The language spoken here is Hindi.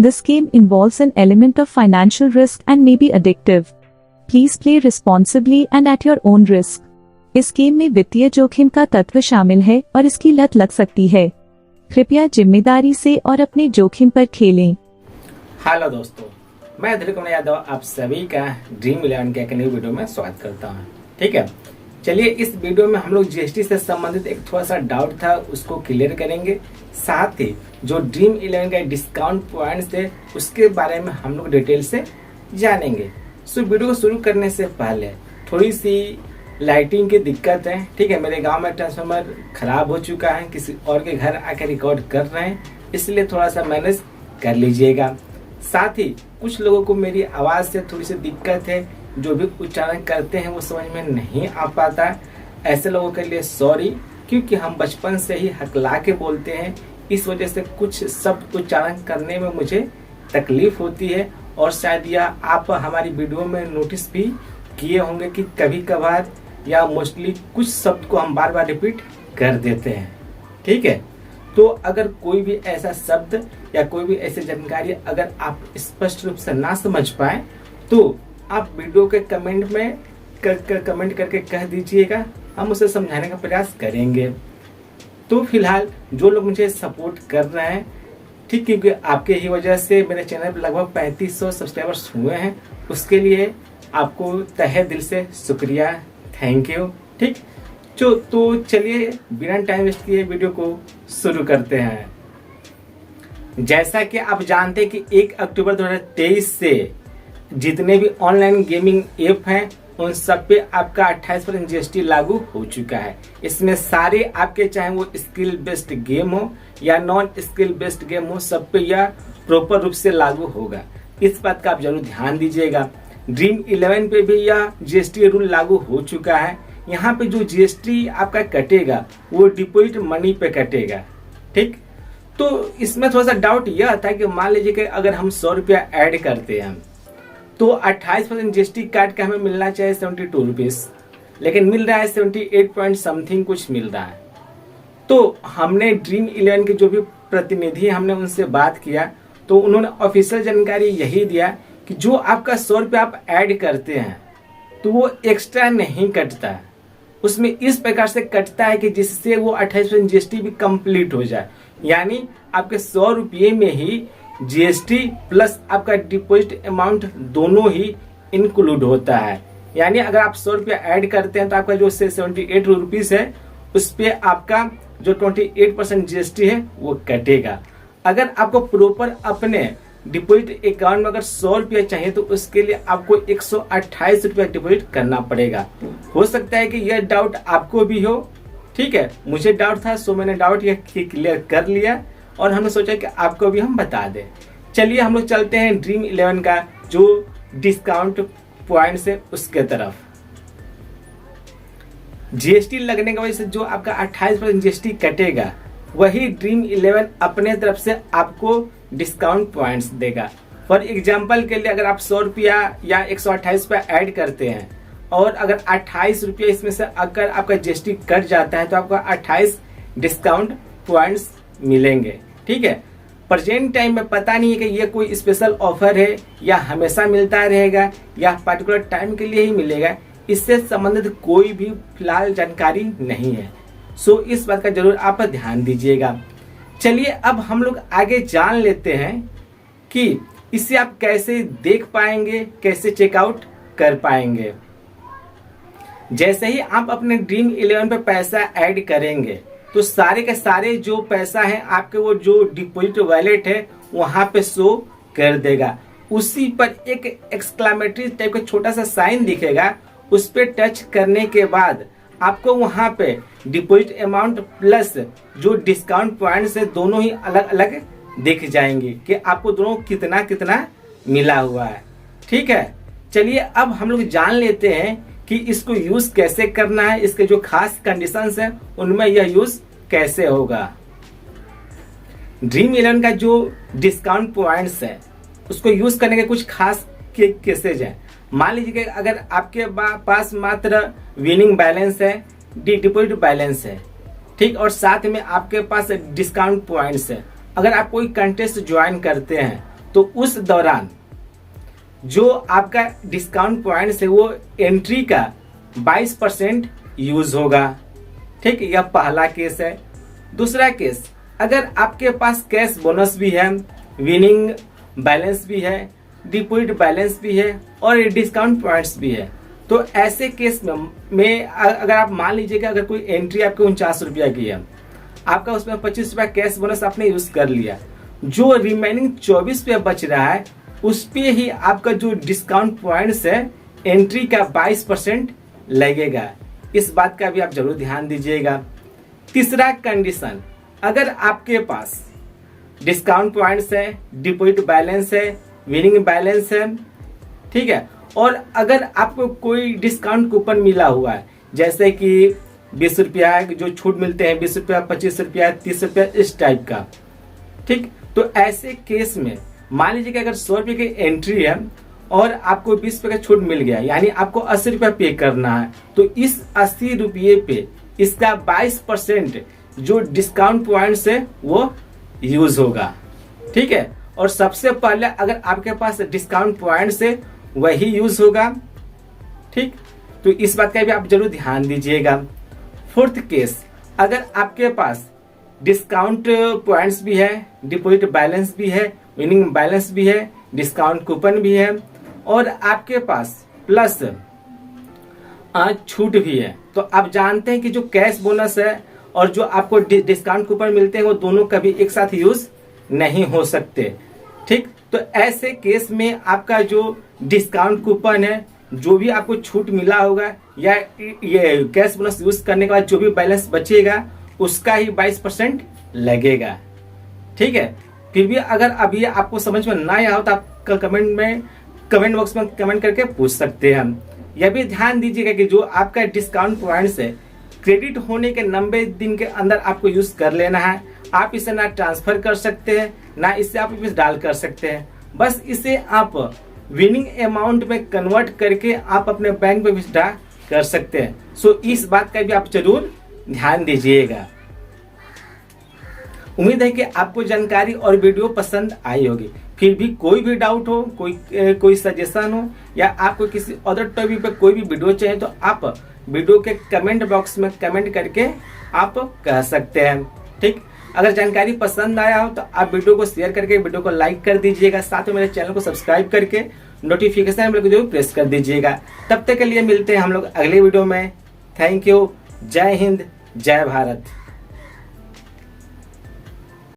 This game involves an element of financial risk and may be addictive. Please play responsibly and at your own risk. इस गेम में वित्तीय जोखिम का तत्व शामिल है और इसकी लत लग सकती है। कृपया जिम्मेदारी से और अपने जोखिम पर खेलें। हेलो दोस्तों, मैं ध्रुव कुमार यादव आप सभी का ड्रीम 11 के एक नई वीडियो में स्वागत करता हूं। ठीक है, चलिए इस वीडियो में हम लोग जीएसटी से संबंधित एक थोड़ा सा डाउट था उसको क्लियर करेंगे। साथ ही जो ड्रीम 11 का डिस्काउंट पॉइंट्स थे उसके बारे में हम लोग डिटेल से जानेंगे। सो वीडियो को शुरू करने से पहले थोड़ी सी लाइटिंग की दिक्कत है। ठीक है, मेरे गांव में ट्रांसफार्मर खराब हो चुका है, किसी और के घर आकर रिकॉर्ड कर रहे हैं, इसलिए थोड़ा सा मैनेज कर लीजिएगा। साथ ही कुछ लोगों को मेरी आवाज़ से थोड़ी सी दिक्कत है, जो भी उच्चारण करते हैं वो समझ में नहीं आ पाता है। ऐसे लोगों के लिए सॉरी, क्योंकि हम बचपन से ही हकला के बोलते हैं, इस वजह से कुछ शब्द उच्चारण करने में मुझे तकलीफ होती है। और शायद यह आप हमारी वीडियो में नोटिस भी किए होंगे कि कभी कभार या मोस्टली कुछ शब्द को हम बार बार रिपीट कर देते हैं। ठीक है, तो अगर कोई भी ऐसा शब्द या कोई भी ऐसी जानकारी अगर आप स्पष्ट रूप से ना समझ पाए तो आप वीडियो के कमेंट में कमेंट करके कह दीजिएगा, हम उसे समझाने का प्रयास करेंगे। तो फिलहाल जो लोग मुझे सपोर्ट कर रहे हैं, ठीक, क्योंकि आपके ही वजह से मेरे चैनल पर लगभग 3500 सब्सक्राइबर्स हुए हैं, उसके लिए आपको तहे दिल से शुक्रिया, थैंक यू। ठीक, तो चलिए बिना टाइम वेस्ट किए वीडियो को शुरू करते हैं। जैसा कि आप जानते हैं कि 1 अक्टूबर 2023 से जितने भी ऑनलाइन गेमिंग ऐप हैं उन सब पे आपका 28% जीएसटी लागू हो चुका है। इसमें सारे आपके चाहे वो स्किल बेस्ड गेम हो या नॉन स्किल बेस्ड गेम हो, सब पे यह प्रॉपर रूप से लागू होगा। इस बात का आप जरूर ध्यान दीजिएगा। ड्रीम 11 पे भी यह जीएसटी रूल लागू हो चुका है। यहाँ पे जो जीएसटी आपका कटेगा वो डिपॉजिट मनी पे कटेगा। ठीक, तो इसमें थोड़ा सा डाउट यह था कि मान लीजिए कि अगर हम 100 रुपया ऐड करते हैं तो 28% जीएसटी काट के हमें मिलना चाहिए 72 रुपीज, लेकिन मिल रहा है 78 पॉइंट समथिंग कुछ मिल रहा है। तो हमने ड्रीम 11 के जो भी प्रतिनिधि हमने उनसे बात किया तो उन्होंने ऑफिशियल जानकारी यही दिया कि जो आपका 100 रुपया आप ऐड करते हैं तो वो एक्स्ट्रा नहीं कटता, उसमें इस प्रकार से कटता है कि जिससे वो 28% जीएसटी भी कंप्लीट हो जाए। यानी आपके 100 रुपये में ही जीएसटी प्लस आपका डिपॉजिट अमाउंट दोनों ही इंक्लूड होता है। यानी अगर आप 100 रुपया ऐड करते हैं तो आपका जो 78 रुपीज है उस पे आपका जो 28% जीएसटी है वो कटेगा। अगर आपको प्रॉपर अपने डिपॉजिट अकाउंट में अगर 100 रुपया चाहिए तो उसके लिए आपको 128 रुपया डिपॉजिट करना पड़ेगा। हो सकता है कि यह डाउट आपको भी हो। ठीक है, मुझे डाउट था, सो मैंने डाउट यह क्लियर कर लिया और हमने सोचा कि आपको भी हम बता दें। चलिए हम लोग चलते हैं ड्रीम 11 का जो डिस्काउंट पॉइंट्स है उसके तरफ। जीएसटी लगने की वजह से जो आपका 28% जीएसटी कटेगा वही ड्रीम 11 अपने तरफ से आपको डिस्काउंट पॉइंट्स देगा। फॉर एग्जाम्पल के लिए अगर आप 100 रुपया या 128 रुपया ऐड करते हैं और अगर 28 रुपया इसमें से अगर आपका जीएसटी कट जाता है तो आपको 28 डिस्काउंट पॉइंट्स मिलेंगे। ठीक है, प्रेजेंट टाइम में पता नहीं है कि ये कोई स्पेशल ऑफर है या हमेशा मिलता रहेगा या पर्टिकुलर टाइम के लिए ही मिलेगा, इससे संबंधित कोई भी फिलहाल जानकारी नहीं है। सो इस बात का जरूर आप ध्यान दीजिएगा। चलिए अब हम लोग आगे जान लेते हैं कि इसे आप कैसे देख पाएंगे, कैसे चेकआउट कर पाएंगे। जैसे ही आप अपने ड्रीम 11 पे पैसा ऐड करेंगे तो सारे के सारे जो पैसा है आपके वो जो डिपॉजिट वॉलेट है वहां पे शो कर देगा। उसी पर एक एक्सक्लेमेटरी टाइप का छोटा सा साइन दिखेगा, उस पर टच करने के बाद आपको वहां पे डिपॉजिट अमाउंट प्लस जो डिस्काउंट पॉइंट्स है दोनों ही अलग अलग दिख जाएंगे कि आपको दोनों कितना कितना मिला हुआ है। ठीक है, चलिए अब हम लोग जान लेते हैं कि इसको यूज कैसे करना है, इसके जो खास कंडीशंस हैं उनमें यह यूज कैसे होगा। ड्रीम 11 का जो डिस्काउंट पॉइंट्स है उसको यूज करने के कुछ खास केसेज हैं। मान लीजिए कि अगर आपके पास मात्र विनिंग बैलेंस है, डिपॉजिट बैलेंस है, ठीक, और साथ में आपके पास डिस्काउंट पॉइंट्स है। अगर आप कोई कंटेस्ट ज्वाइन करते हैं तो उस दौरान जो आपका डिस्काउंट पॉइंट है वो एंट्री का 22% यूज होगा। ठीक, यह पहला केस है। दूसरा केस, अगर आपके पास कैश बोनस भी है, विनिंग बैलेंस भी है, डिपॉजिट बैलेंस भी है और डिस्काउंट पॉइंट्स भी है, तो ऐसे केस में अगर आप मान लीजिएगा अगर कोई एंट्री आपके 49 रुपया की है, आपका उसमें 25 रुपया कैश बोनस आपने यूज कर लिया, जो रिमेनिंग 24 रुपया बच रहा है उस पे ही आपका जो डिस्काउंट पॉइंट्स है एंट्री का 22% लगेगा। इस बात का भी आप जरूर ध्यान दीजिएगा। तीसरा कंडीशन, अगर आपके पास डिस्काउंट पॉइंट्स है, डिपॉजिट बैलेंस है, विनिंग बैलेंस है, ठीक है, और अगर आपको कोई डिस्काउंट कूपन मिला हुआ है, जैसे कि 20 रुपया जो छूट मिलते हैं, 20 रुपया, 25 रुपया, 30 रुपया, इस टाइप का, ठीक, तो ऐसे केस में मान लीजिए कि अगर 100 रुपये की एंट्री है और आपको 20 रुपये का छूट मिल गया, यानी आपको 80 रुपया पे करना है, तो इस 80 रुपये पे इसका 22% जो डिस्काउंट पॉइंट्स है वो यूज होगा। ठीक है, और सबसे पहले अगर आपके पास डिस्काउंट पॉइंट्स है वही यूज होगा। ठीक, तो इस बात का भी आप जरूर ध्यान दीजिएगा। फोर्थ केस, अगर आपके पास डिस्काउंट पॉइंट्स भी है, डिपॉजिट बैलेंस भी है, विनिंग बैलेंस भी है, डिस्काउंट कूपन भी है और आपके पास प्लस छूट भी है, तो आप जानते हैं कि जो कैश बोनस है और जो आपको डिस्काउंट कूपन मिलते हैं वो दोनों कभी एक साथ यूज नहीं हो सकते। ठीक, तो ऐसे केस में आपका जो डिस्काउंट कूपन है, जो भी आपको छूट मिला होगा या ये कैश बोनस यूज करने के बाद जो भी बैलेंस बचेगा उसका ही 22% लगेगा। ठीक है, फिर भी अगर अभी आपको समझ में ना आया हो तो आप कमेंट बॉक्स में कमेंट करके पूछ सकते हैं। यह भी ध्यान दीजिएगा कि जो आपका डिस्काउंट पॉइंट्स है क्रेडिट होने के 90 दिन के अंदर आपको यूज कर लेना है। आप इसे ना ट्रांसफर कर सकते हैं, ना इसे आप डाल कर सकते हैं, बस इसे आप विनिंग अमाउंट में कन्वर्ट करके आप अपने बैंक में विड्रॉ कर सकते हैं। सो इस बात का भी आप जरूर ध्यान दीजिएगा। उम्मीद है कि आपको जानकारी और वीडियो पसंद आई होगी। फिर भी कोई भी डाउट हो, कोई सजेशन हो या आपको किसी अदर टॉपिक पे कोई भी वीडियो चाहिए तो आप वीडियो के कमेंट बॉक्स में कमेंट करके आप कह सकते हैं। ठीक, अगर जानकारी पसंद आया हो तो आप वीडियो को शेयर करके वीडियो को लाइक कर दीजिएगा, साथ में मेरे चैनल को सब्सक्राइब करके नोटिफिकेशन बेल को प्रेस कर दीजिएगा। तब तक के लिए मिलते हैं हम लोग अगले वीडियो में। Thank you. जय हिंद, जय भारत।